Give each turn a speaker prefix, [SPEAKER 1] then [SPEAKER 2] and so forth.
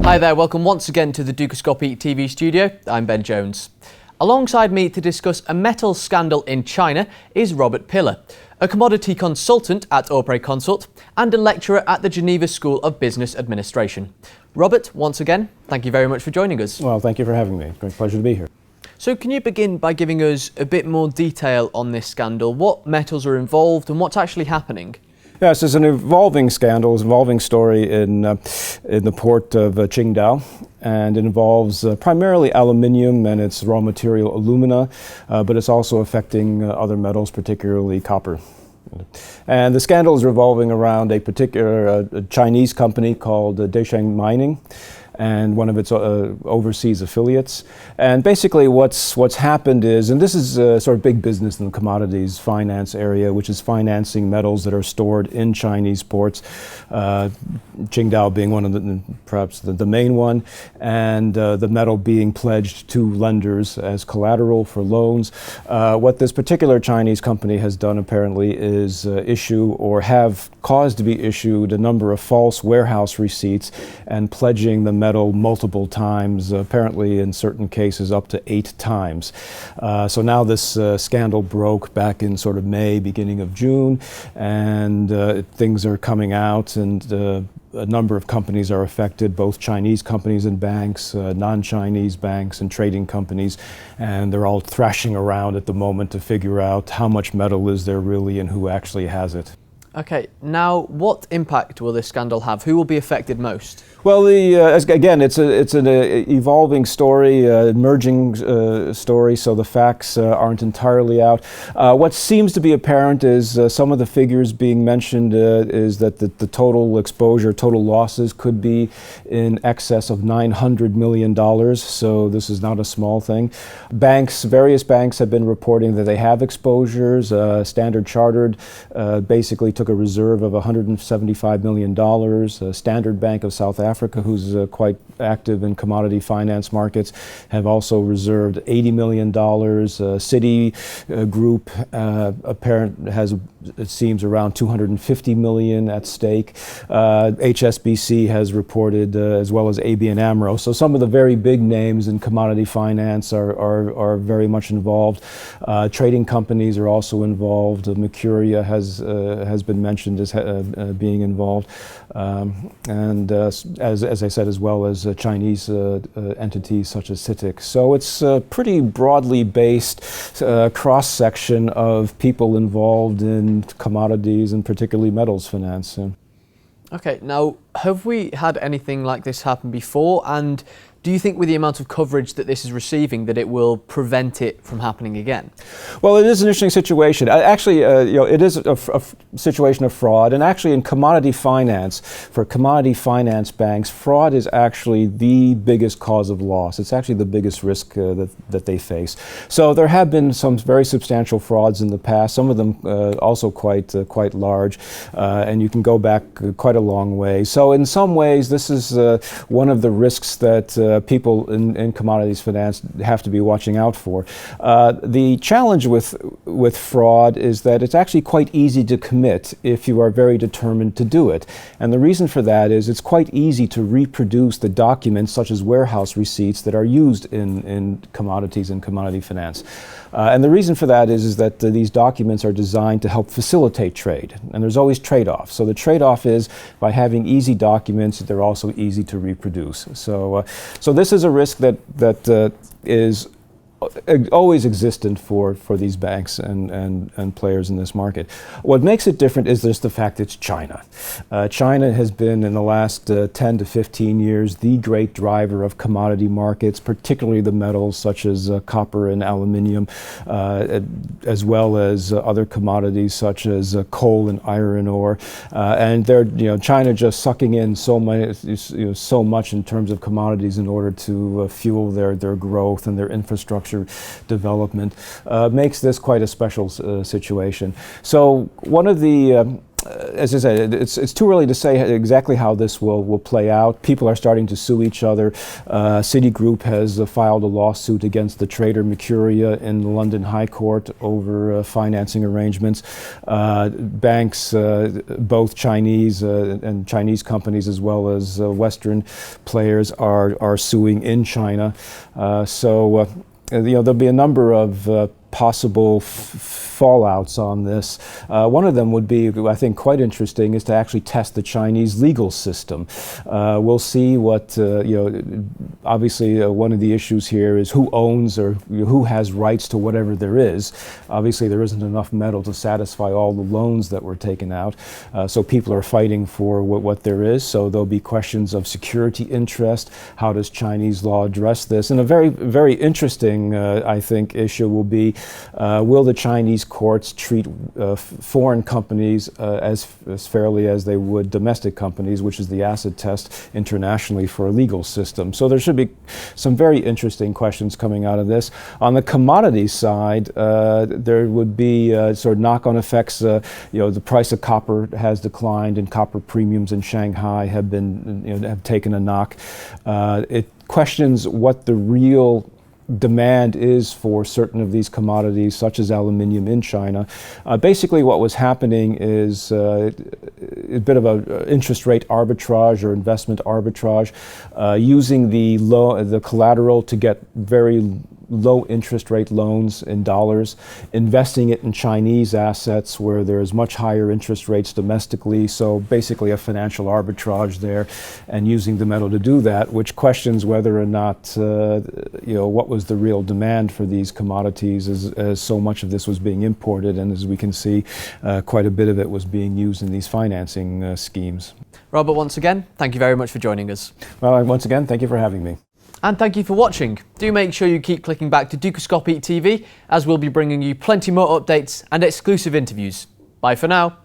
[SPEAKER 1] Hi there, welcome once again to the Dukascopy TV studio. I'm Ben Jones. Alongside me to discuss a metals scandal in China is Robert Pillar, a commodity consultant at Aupres Consult and a lecturer at the Geneva School of Business Administration. Robert, once again, thank you very much for joining us.
[SPEAKER 2] Well, thank you for having me. Great pleasure to be here.
[SPEAKER 1] So can you begin by giving us a bit more detail on this scandal? What metals are involved and what's actually happening?
[SPEAKER 2] Yes, it's an evolving scandal, it's an evolving story in the port of Qingdao, and it involves primarily aluminium and its raw material alumina, but it's also affecting other metals, particularly copper. And the scandal is revolving around a particular Chinese company called Desheng Mining and one of its overseas affiliates. And basically what's happened is, and this is sort of big business in the commodities finance area, which is financing metals that are stored in Chinese ports, Qingdao being one of the, perhaps the main one, and the metal being pledged to lenders as collateral for loans. What this particular Chinese company has done apparently is issue or have caused to be issued a number of false warehouse receipts and pledging the metal multiple times, apparently in certain cases up to 8 times. So now this scandal broke back in sort of May, beginning of June, and things are coming out, and a number of companies are affected, both Chinese companies and banks, non-Chinese banks and trading companies, and they're all thrashing around at the moment to figure out how much metal is there really and who actually has it.
[SPEAKER 1] Okay, now what impact will this scandal have? Who will be affected most?
[SPEAKER 2] Well, again, it's an evolving story, emerging story, so the facts aren't entirely out. What seems to be apparent is some of the figures being mentioned is that the total exposure, total losses could be in excess of $900 million, so this is not a small thing. Banks, various banks have been reporting that they have exposures. Standard Chartered basically took a reserve of $175 million. Standard Bank of South Africa, who's quite active in commodity finance markets, have also reserved $80 million. Citi Group apparent has, it seems, around $250 million at stake. HSBC has reported, as well as ABN AMRO. So some of the very big names in commodity finance are very much involved. Trading companies are also involved. Mercuria has been mentioned as being involved, and as I said, as well as Chinese entities such as CITIC. So it's a pretty broadly based cross-section of people involved in commodities and particularly metals finance.
[SPEAKER 1] Okay, now have we had anything like this happen before, and do you think with the amount of coverage that this is receiving that it will prevent it from happening again?
[SPEAKER 2] Well, it is an interesting situation. Actually, it is a situation of fraud, and actually in commodity finance, for commodity finance banks, fraud is actually the biggest cause of loss. It's actually the biggest risk that they face. So there have been some very substantial frauds in the past, some of them also quite large, and you can go back quite a long way. So in some ways, this is one of the risks that people in commodities finance have to be watching out for. The challenge with fraud is that it's actually quite easy to commit if you are very determined to do it. And the reason for that is it's quite easy to reproduce the documents such as warehouse receipts that are used in commodities and commodity finance. And the reason for that is that these documents are designed to help facilitate trade, and there's always trade-offs. So the trade-off is by having easy documents, they're also easy to reproduce. So this is a risk that is always existent for these banks and players in this market. What makes it different is just the fact it's China. China has been, in the last 10 to 15 years, the great driver of commodity markets, particularly the metals such as copper and aluminium, as well as other commodities such as coal and iron ore. And China just sucking in so much in terms of commodities in order to fuel their growth and their infrastructure development, makes this quite a special situation. So one of the as I said, it's too early to say exactly how this will play out. People are starting to sue each other. Citigroup has filed a lawsuit against the trader Mercuria in the London High Court over financing arrangements. Banks, both Chinese and Chinese companies as well as Western players are suing in China. So there'll be a number of possible fallouts on this. One of them would be, I think, quite interesting, is to actually test the Chinese legal system. We'll see what, obviously one of the issues here is who owns or who has rights to whatever there is. Obviously there isn't enough metal to satisfy all the loans that were taken out, so people are fighting for what there is. So there'll be questions of security interest. How does Chinese law address this? And a very, very interesting, I think, issue will be, will the Chinese courts treat foreign companies as fairly as they would domestic companies, which is the acid test internationally for a legal system. So there should be some very interesting questions coming out of this. On the commodity side, there would be sort of knock-on effects. The price of copper has declined, and copper premiums in Shanghai have taken a knock. It questions what the real demand is for certain of these commodities, such as aluminium in China. Basically what was happening is a bit of an interest rate arbitrage or investment arbitrage, using the collateral to get very low interest rate loans in dollars, investing it in Chinese assets where there's much higher interest rates domestically, so basically a financial arbitrage there, and using the metal to do that, which questions whether or not, what was the real demand for these commodities, as so much of this was being imported, and as we can see, quite a bit of it was being used in these financing schemes.
[SPEAKER 1] Robert, once again, thank you very much for joining us.
[SPEAKER 2] Well, once again, thank you for having me.
[SPEAKER 1] And thank you for watching. Do make sure you keep clicking back to Dukascopy TV, as we'll be bringing you plenty more updates and exclusive interviews. Bye for now.